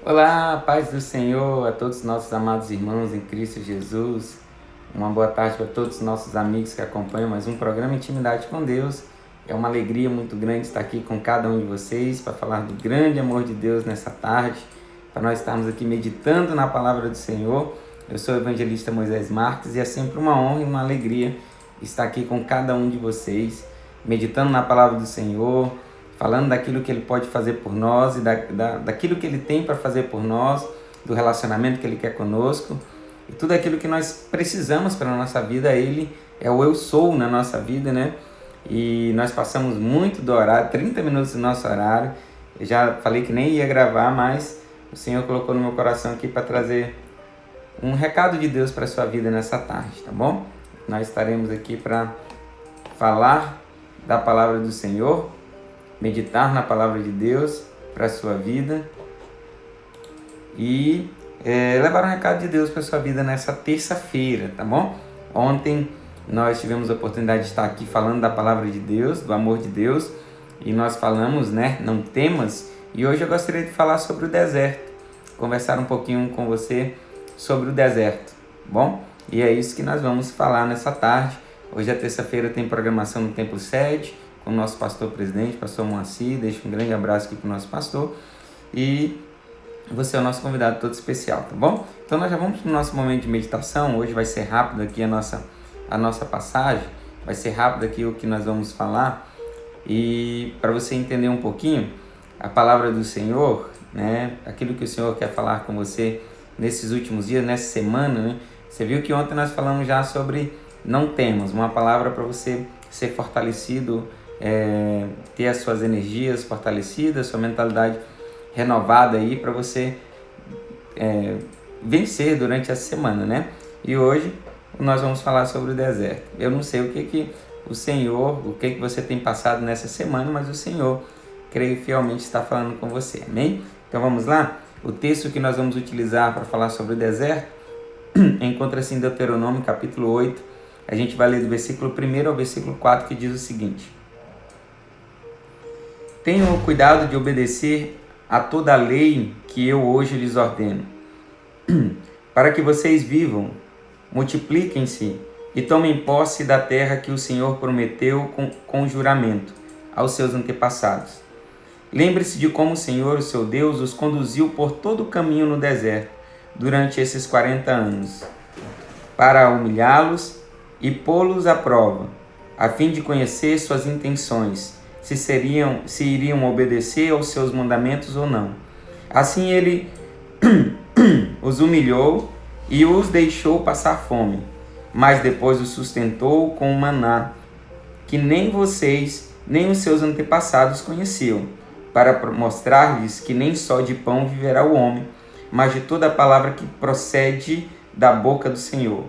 Olá, paz do Senhor a todos os nossos amados irmãos em Cristo Jesus. Uma boa tarde para todos os nossos amigos que acompanham mais um programa Intimidade com Deus. É uma alegria muito grande estar aqui com cada um de vocês para falar do grande amor de Deus nessa tarde, para nós estarmos aqui meditando na palavra do Senhor. Eu sou o evangelista Moisés Marques e é sempre uma honra e uma alegria estar aqui com cada um de vocês, meditando na palavra do Senhor, falando daquilo que Ele pode fazer por nós e daquilo que Ele tem para fazer por nós, do relacionamento que Ele quer conosco e tudo aquilo que nós precisamos para a nossa vida. Ele é o eu sou na nossa vida, né? E nós passamos muito do horário, 30 minutos do nosso horário. Eu já falei que nem ia gravar, mas o Senhor colocou no meu coração aqui para trazer um recado de Deus para a sua vida nessa tarde, tá bom? Nós estaremos aqui para falar da palavra do Senhor, meditar na palavra de Deus para a sua vida e levar um recado de Deus para a sua vida nessa terça-feira, tá bom? Ontem nós tivemos a oportunidade de estar aqui falando da palavra de Deus, do amor de Deus, e nós falamos, né, não temas, e hoje eu gostaria de falar sobre o deserto, conversar um pouquinho com você sobre o deserto, bom? E é isso que nós vamos falar nessa tarde. Hoje é terça-feira, tem programação no Templo Sede, com o nosso pastor presidente, pastor Moacir. Deixo um grande abraço aqui para o nosso pastor. E você é o nosso convidado todo especial, tá bom? Então nós já vamos para o nosso momento de meditação. Hoje vai ser rápido aqui a nossa passagem. Vai ser rápido aqui o que nós vamos falar. E para você entender um pouquinho a palavra do Senhor, né? Aquilo que o Senhor quer falar com você nesses últimos dias, nessa semana, né? Você viu que ontem nós falamos já sobre não temas, uma palavra para você ser fortalecido, ter as suas energias fortalecidas, sua mentalidade renovada aí para você vencer durante essa semana, né? E hoje nós vamos falar sobre o deserto. Eu não sei o que você tem passado nessa semana, mas o Senhor, creio fielmente, está falando com você, amém? Então vamos lá? O texto que nós vamos utilizar para falar sobre o deserto encontra-se em Deuteronômio capítulo 8. A gente vai ler do versículo 1 ao versículo 4, que diz o seguinte: Tenham o cuidado de obedecer a toda a lei que eu hoje lhes ordeno, para que vocês vivam, multipliquem-se e tomem posse da terra que o Senhor prometeu com juramento aos seus antepassados. Lembre-se de como o Senhor, o seu Deus, os conduziu por todo o caminho no deserto durante esses 40 anos, para humilhá-los e pô-los à prova, a fim de conhecer suas intenções, se iriam obedecer aos seus mandamentos ou não. Assim ele os humilhou e os deixou passar fome, mas depois os sustentou com o maná, que nem vocês nem os seus antepassados conheciam, para mostrar-lhes que nem só de pão viverá o homem, mas de toda a palavra que procede da boca do Senhor.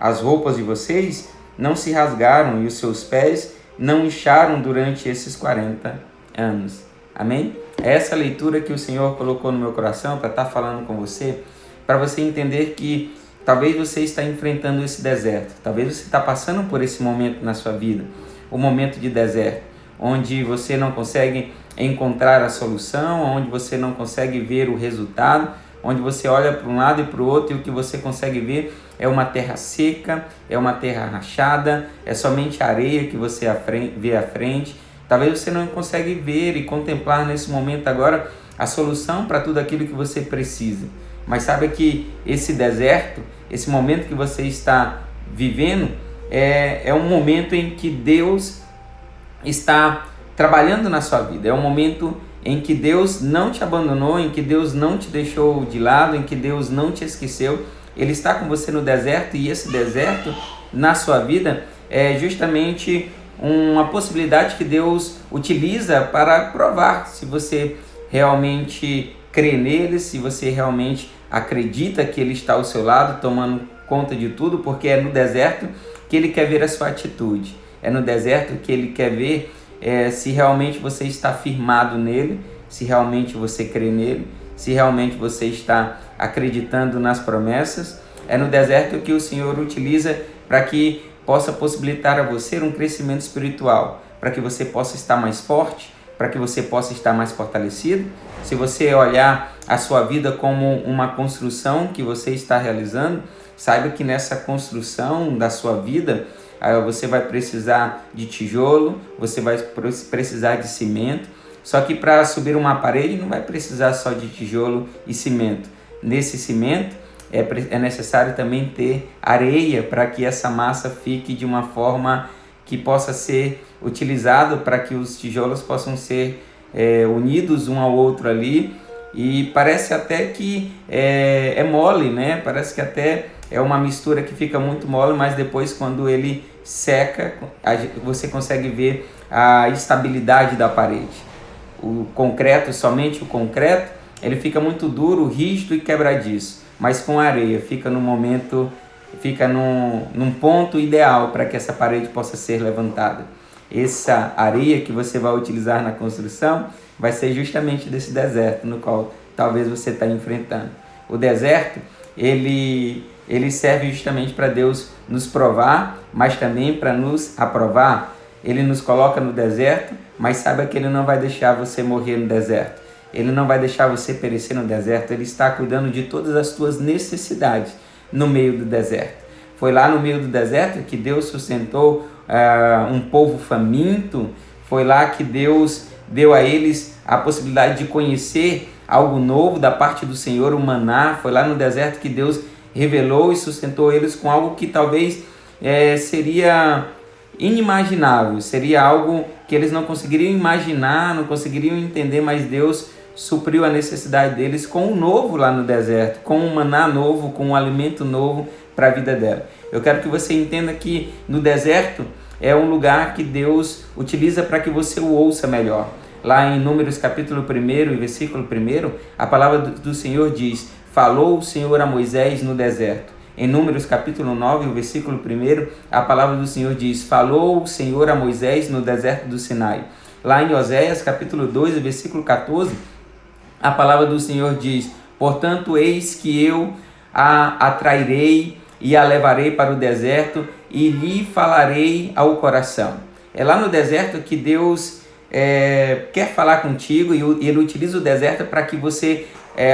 As roupas de vocês não se rasgaram e os seus pés não incharam durante esses 40 anos. Amém? É essa leitura que o Senhor colocou no meu coração para estar falando com você, para você entender que talvez você está enfrentando esse deserto, talvez você está passando por esse momento na sua vida, o momento de deserto, onde você não consegue encontrar a solução, onde você não consegue ver o resultado, onde você olha para um lado e para o outro e o que você consegue ver é uma terra seca, é uma terra rachada, é somente areia que você vê à frente. Talvez você não consegue ver e contemplar nesse momento agora a solução para tudo aquilo que você precisa. Mas sabe que esse deserto, esse momento que você está vivendo, é um momento em que Deus está trabalhando na sua vida. É um momento em que Deus não te abandonou, em que Deus não te deixou de lado, em que Deus não te esqueceu. Ele está com você no deserto, e esse deserto na sua vida é justamente uma possibilidade que Deus utiliza para provar se você realmente crê nele, se você realmente acredita que ele está ao seu lado, tomando conta de tudo, porque é no deserto que ele quer ver a sua atitude. É no deserto que ele quer ver se realmente você está firmado nele, se realmente você crê nele, se realmente você está acreditando nas promessas. É no deserto que o Senhor utiliza para que possa possibilitar a você um crescimento espiritual, para que você possa estar mais forte, para que você possa estar mais fortalecido. Se você olhar a sua vida como uma construção que você está realizando, saiba que nessa construção da sua vida, você vai precisar de tijolo, você vai precisar de cimento. Só que para subir uma parede não vai precisar só de tijolo e cimento. Nesse cimento é necessário também ter areia para que essa massa fique de uma forma que possa ser utilizado para que os tijolos possam ser unidos um ao outro ali. E parece até que é mole, né? Parece que até é uma mistura que fica muito mole, mas depois quando ele seca, você consegue ver a estabilidade da parede. O concreto, somente o concreto, ele fica muito duro, rígido e quebradiço, mas com a areia fica num ponto ideal para que essa parede possa ser levantada. Essa areia que você vai utilizar na construção vai ser justamente desse deserto no qual talvez você está enfrentando. O deserto, ele serve justamente para Deus nos provar, mas também para nos aprovar. Ele nos coloca no deserto, mas saiba que Ele não vai deixar você morrer no deserto. Ele não vai deixar você perecer no deserto. Ele está cuidando de todas as tuas necessidades no meio do deserto. Foi lá no meio do deserto que Deus sustentou um povo faminto. Foi lá que Deus deu a eles a possibilidade de conhecer algo novo da parte do Senhor, o maná. Foi lá no deserto que Deus revelou e sustentou eles com algo que talvez seria inimaginável, seria algo que eles não conseguiriam imaginar, não conseguiriam entender, mas Deus supriu a necessidade deles com um novo lá no deserto, com um maná novo, com um alimento novo para a vida dela. Eu quero que você entenda que no deserto é um lugar que Deus utiliza para que você o ouça melhor. Lá em Números capítulo 1, versículo 1, a palavra do Senhor diz: falou o Senhor a Moisés no deserto. Em Números capítulo 9, o versículo 1, a palavra do Senhor diz: falou o Senhor a Moisés no deserto do Sinai. Lá em Oséias capítulo 2, o versículo 14, a palavra do Senhor diz: portanto, eis que eu a atrairei e a levarei para o deserto e lhe falarei ao coração. É lá no deserto que Deus quer falar contigo, e Ele utiliza o deserto para que você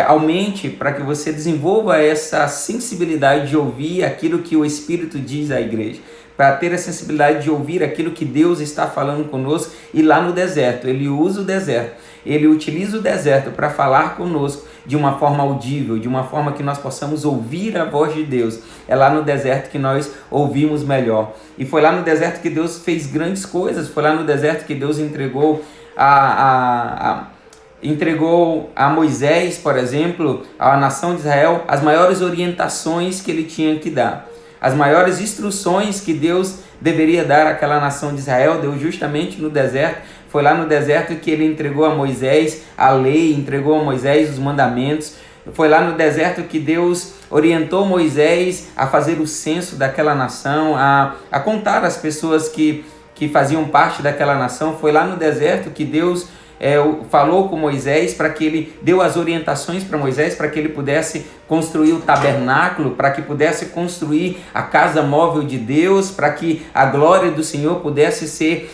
aumente, para que você desenvolva essa sensibilidade de ouvir aquilo que o Espírito diz à igreja, para ter a sensibilidade de ouvir aquilo que Deus está falando conosco. E lá no deserto, Ele usa o deserto, Ele utiliza o deserto para falar conosco de uma forma audível, de uma forma que nós possamos ouvir a voz de Deus. É lá no deserto que nós ouvimos melhor. E foi lá no deserto que Deus fez grandes coisas, foi lá no deserto que Deus entregou a Moisés, por exemplo, à nação de Israel, as maiores orientações que ele tinha que dar. As maiores instruções que Deus deveria dar àquela nação de Israel, deu justamente no deserto. Foi lá no deserto que ele entregou a Moisés a lei, entregou a Moisés os mandamentos. Foi lá no deserto que Deus orientou Moisés a fazer o censo daquela nação, a contar as pessoas que faziam parte daquela nação. Foi lá no deserto que Deus falou com Moisés, para que ele deu as orientações para Moisés, para que ele pudesse construir o tabernáculo, para que pudesse construir a casa móvel de Deus, para que a glória do Senhor pudesse ser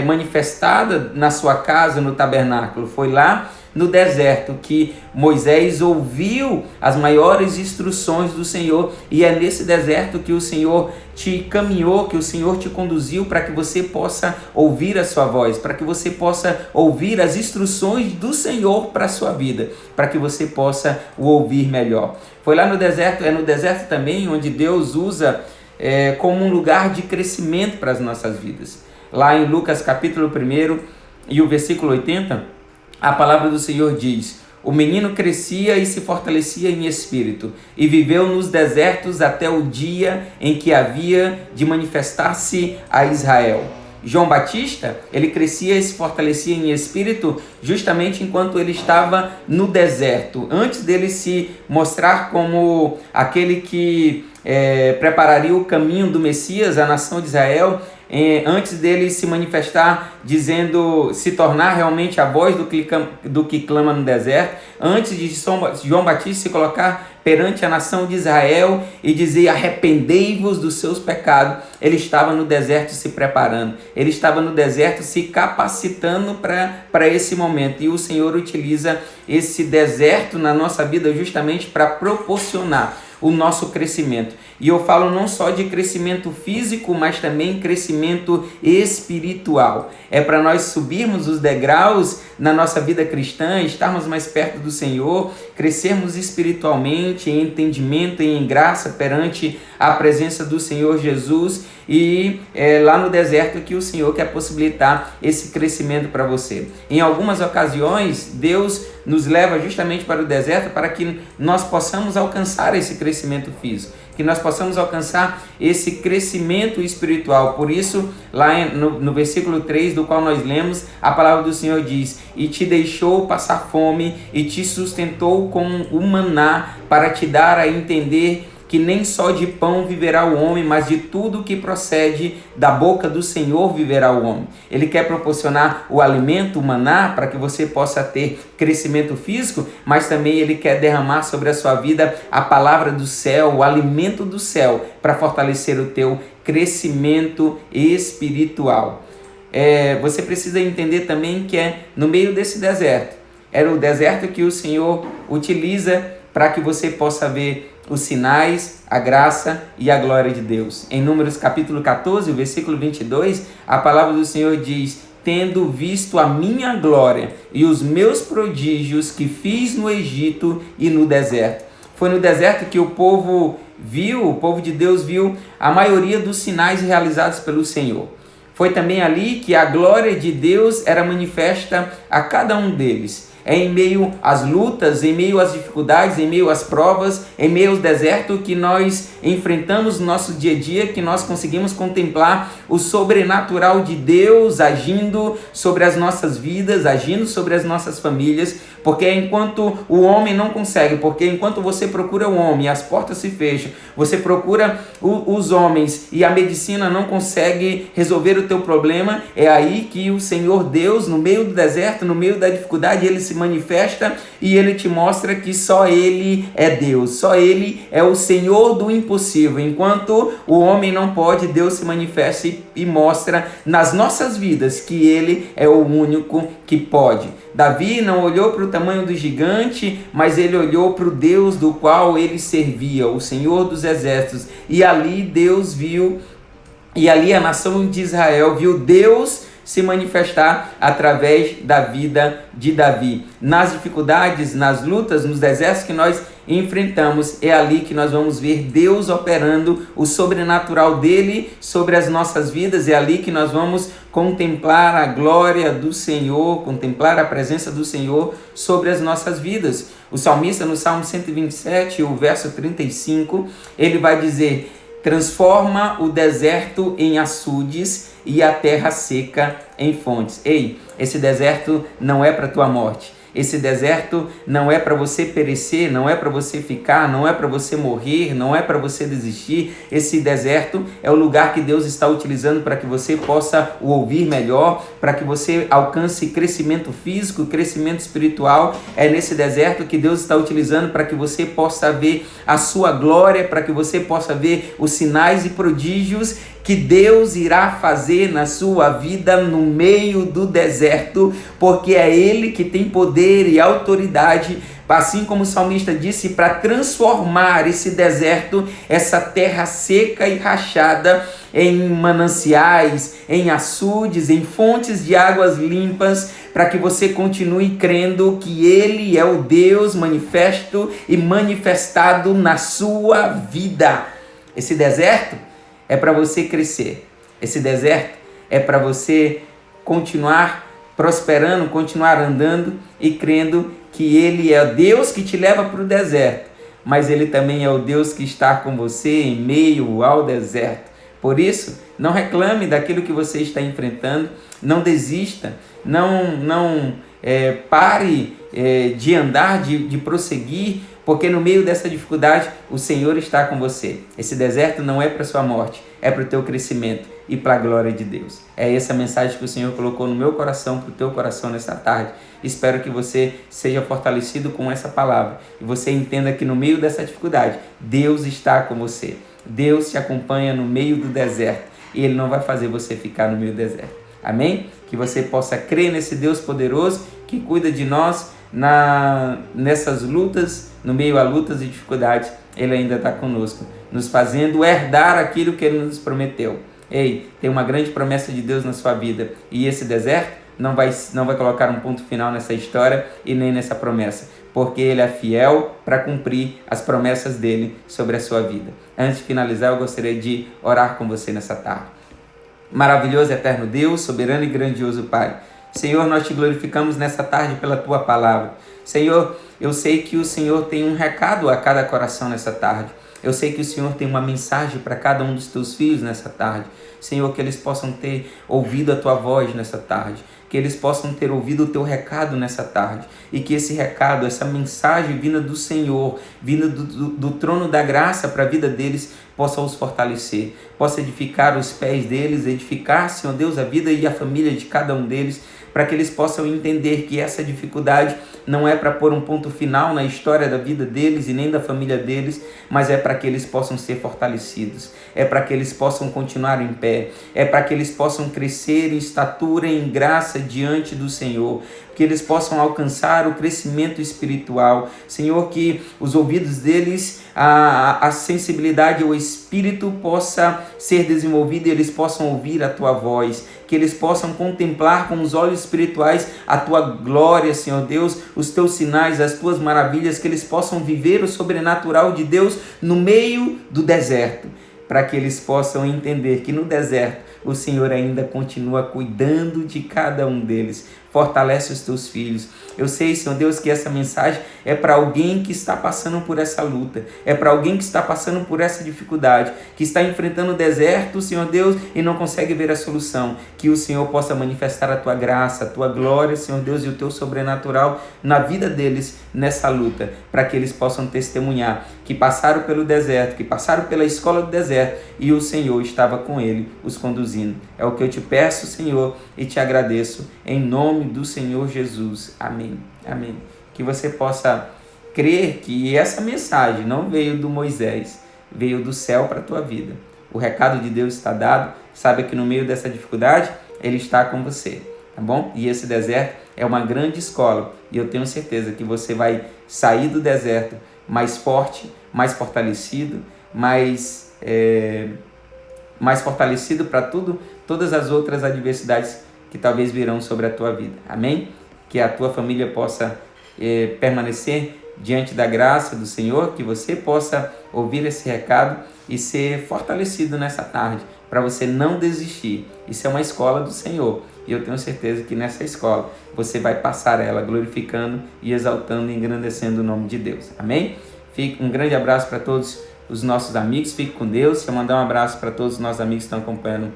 manifestada na sua casa, no tabernáculo. Foi lá no deserto que Moisés ouviu as maiores instruções do Senhor, e é nesse deserto que o Senhor te caminhou, que o Senhor te conduziu para que você possa ouvir a sua voz, para que você possa ouvir as instruções do Senhor para a sua vida, para que você possa o ouvir melhor. Foi lá no deserto, é no deserto também onde Deus usa como um lugar de crescimento para as nossas vidas. Lá em Lucas capítulo 1 e o versículo 80, a palavra do Senhor diz: o menino crescia e se fortalecia em espírito, e viveu nos desertos até o dia em que havia de manifestar-se a Israel. João Batista, ele crescia e se fortalecia em espírito justamente enquanto ele estava no deserto. Antes dele se mostrar como aquele que prepararia o caminho do Messias, a nação de Israel, antes dele se manifestar, dizendo, se tornar realmente a voz do que clama no deserto, antes de João Batista se colocar perante a nação de Israel e dizer: arrependei-vos dos seus pecados, ele estava no deserto se preparando, ele estava no deserto se capacitando para esse momento. E o Senhor utiliza esse deserto na nossa vida justamente para proporcionar o nosso crescimento. E eu falo não só de crescimento físico, mas também crescimento espiritual. É para nós subirmos os degraus na nossa vida cristã, estarmos mais perto do Senhor, crescermos espiritualmente, em entendimento e em graça perante a presença do Senhor Jesus. E é lá no deserto que o Senhor quer possibilitar esse crescimento para você. Em algumas ocasiões, Deus nos leva justamente para o deserto para que nós possamos alcançar esse crescimento físico, que nós possamos alcançar esse crescimento espiritual. Por isso, lá no versículo 3, do qual nós lemos, a palavra do Senhor diz: e te deixou passar fome, e te sustentou com o maná, para te dar a entender que nem só de pão viverá o homem, mas de tudo que procede da boca do Senhor viverá o homem. Ele quer proporcionar o alimento, o maná, para que você possa ter crescimento físico, mas também Ele quer derramar sobre a sua vida a palavra do céu, o alimento do céu, para fortalecer o teu crescimento espiritual. Você precisa entender também que é no meio desse deserto. Era o deserto que o Senhor utiliza para que você possa ver os sinais, a graça e a glória de Deus. Em Números capítulo 14, versículo 22, a palavra do Senhor diz: tendo visto a minha glória e os meus prodígios que fiz no Egito e no deserto. Foi no deserto que o povo de Deus viu a maioria dos sinais realizados pelo Senhor. Foi também ali que a glória de Deus era manifesta a cada um deles. É em meio às lutas, em meio às dificuldades, em meio às provas, em meio ao deserto que nós enfrentamos no nosso dia a dia, que nós conseguimos contemplar o sobrenatural de Deus agindo sobre as nossas vidas, agindo sobre as nossas famílias, porque enquanto o homem não consegue, porque enquanto você procura o homem e as portas se fecham, você procura os homens e a medicina não consegue resolver o teu problema, é aí que o Senhor Deus, no meio do deserto, no meio da dificuldade, Ele se manifesta e Ele te mostra que só Ele é Deus, só Ele é o Senhor do impossível. Enquanto o homem não pode, Deus se manifesta e mostra nas nossas vidas que Ele é o único que pode. Davi não olhou para o tamanho do gigante, mas ele olhou para o Deus do qual ele servia, o Senhor dos exércitos. E ali Deus viu, e ali a nação de Israel viu Deus se manifestar através da vida de Davi. Nas dificuldades, nas lutas, nos desertos que nós enfrentamos, é ali que nós vamos ver Deus operando o sobrenatural dele sobre as nossas vidas, é ali que nós vamos contemplar a glória do Senhor, contemplar a presença do Senhor sobre as nossas vidas. O salmista, no Salmo 127, o verso 35, ele vai dizer: transforma o deserto em açudes e a terra seca em fontes. Ei, esse deserto não é para a tua morte. Esse deserto não é para você perecer, não é para você ficar, não é para você morrer, não é para você desistir. Esse deserto é o lugar que Deus está utilizando para que você possa o ouvir melhor, para que você alcance crescimento físico, crescimento espiritual. É nesse deserto que Deus está utilizando para que você possa ver a sua glória, para que você possa ver os sinais e prodígios que Deus irá fazer na sua vida no meio do deserto, porque é Ele que tem poder e autoridade, assim como o salmista disse, para transformar esse deserto, essa terra seca e rachada, em mananciais, em açudes, em fontes de águas limpas, para que você continue crendo que Ele é o Deus manifesto e manifestado na sua vida. Esse deserto é para você crescer. Esse deserto é para você continuar prosperando, continuar andando e crendo que Ele é o Deus que te leva para o deserto, mas Ele também é o Deus que está com você em meio ao deserto. Por isso, não reclame daquilo que você está enfrentando, não desista, não pare de andar, de prosseguir, porque no meio dessa dificuldade o Senhor está com você. Esse deserto não é para sua morte, é para o teu crescimento e para a glória de Deus. É essa mensagem que o Senhor colocou no meu coração, para o teu coração nessa tarde. Espero que você seja fortalecido com essa palavra e você entenda que no meio dessa dificuldade Deus está com você. Deus te acompanha no meio do deserto e Ele não vai fazer você ficar no meio do deserto. Amém? Que você possa crer nesse Deus poderoso que cuida de nós nessas lutas, no meio a lutas e dificuldades. Ele ainda está conosco, nos fazendo herdar aquilo que Ele nos prometeu. Ei, tem uma grande promessa de Deus na sua vida e esse deserto não vai colocar um ponto final nessa história e nem nessa promessa, porque Ele é fiel para cumprir as promessas dEle sobre a sua vida. Antes de finalizar, eu gostaria de orar com você nessa tarde. Maravilhoso e eterno Deus, soberano e grandioso Pai, Senhor, nós te glorificamos nessa tarde pela Tua palavra. Senhor, eu sei que o Senhor tem um recado a cada coração nessa tarde. Eu sei que o Senhor tem uma mensagem para cada um dos Teus filhos nessa tarde. Senhor, que eles possam ter ouvido a Tua voz nessa tarde, que eles possam ter ouvido o Teu recado nessa tarde e que esse recado, essa mensagem vinda do Senhor, vinda do trono da graça para a vida deles, possa os fortalecer, possa edificar os pés deles, edificar, Senhor Deus, a vida e a família de cada um deles, para que eles possam entender que essa dificuldade não é para pôr um ponto final na história da vida deles e nem da família deles, mas é para que eles possam ser fortalecidos, é para que eles possam continuar em pé, é para que eles possam crescer em estatura e em graça diante do Senhor, que eles possam alcançar o crescimento espiritual. Senhor, que os ouvidos deles, a sensibilidade, o espírito possa ser desenvolvido e eles possam ouvir a Tua voz, que eles possam contemplar com os olhos espirituais a Tua glória, Senhor Deus, os Teus sinais, as Tuas maravilhas, que eles possam viver o sobrenatural de Deus no meio do deserto, para que eles possam entender que no deserto o Senhor ainda continua cuidando de cada um deles. Fortalece os Teus filhos. Eu sei, Senhor Deus, que essa mensagem é para alguém que está passando por essa luta, é para alguém que está passando por essa dificuldade, que está enfrentando o deserto, Senhor Deus, e não consegue ver a solução. Que o Senhor possa manifestar a Tua graça, a Tua glória, Senhor Deus, e o Teu sobrenatural na vida deles nessa luta, para que eles possam testemunhar que passaram pelo deserto, que passaram pela escola do deserto e o Senhor estava com ele, os conduzindo. É o que eu te peço, Senhor, e te agradeço em nome do Senhor Jesus. Amém. Amém. Que você possa crer que essa mensagem não veio do Moisés, veio do céu para a tua vida. O recado de Deus está dado. Saiba que no meio dessa dificuldade, Ele está com você, tá bom? E esse deserto é uma grande escola e eu tenho certeza que você vai sair do deserto mais forte, mais fortalecido, mais fortalecido para todas as outras adversidades que talvez virão sobre a tua vida. Amém? Que a tua família possa permanecer diante da graça do Senhor, que você possa ouvir esse recado e ser fortalecido nessa tarde, para você não desistir. Isso é uma escola do Senhor e eu tenho certeza que nessa escola você vai passar ela glorificando e exaltando e engrandecendo o nome de Deus. Amém? Um grande abraço para todos os nossos amigos, fique com Deus. Deixa eu mandar um abraço para todos os nossos amigos que estão acompanhando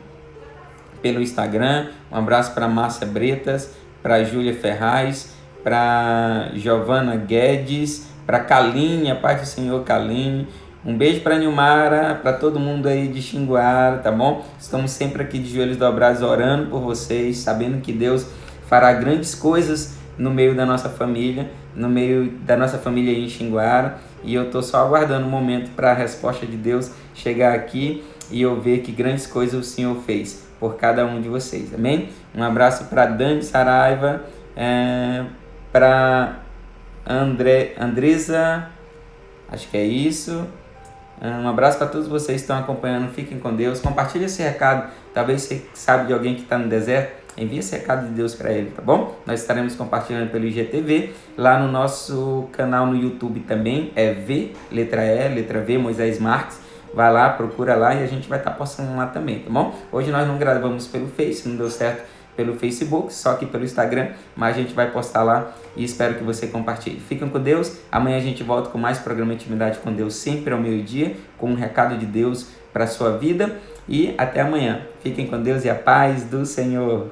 pelo Instagram, um abraço para Márcia Bretas, para Júlia Ferraz, para Giovana Guedes, para Kaline, a paz do Senhor Kaline, um beijo para Nilmara, para todo mundo aí de Xinguara, tá bom? Estamos sempre aqui de joelhos dobrados orando por vocês, sabendo que Deus fará grandes coisas no meio da nossa família, no meio da nossa família aí em Xinguara, e eu estou só aguardando o momento para a resposta de Deus chegar aqui e eu ver que grandes coisas o Senhor fez por cada um de vocês, amém? Um abraço para Dani Saraiva, para Andresa, acho que é isso. Um abraço para todos vocês que estão acompanhando, fiquem com Deus, compartilhe esse recado, talvez você sabe de alguém que está no deserto, envie esse recado de Deus para ele, tá bom? Nós estaremos compartilhando pelo IGTV, lá no nosso canal no YouTube também, é V, letra E, letra V, Moisés Marques, vai lá, procura lá e a gente vai estar postando lá também, tá bom? Hoje nós não gravamos pelo Face, não deu certo pelo Facebook, só que pelo Instagram, mas a gente vai postar lá e espero que você compartilhe. Fiquem com Deus, amanhã a gente volta com mais programa Intimidade com Deus, sempre ao meio-dia, com um recado de Deus para a sua vida e até amanhã. Fiquem com Deus e a paz do Senhor.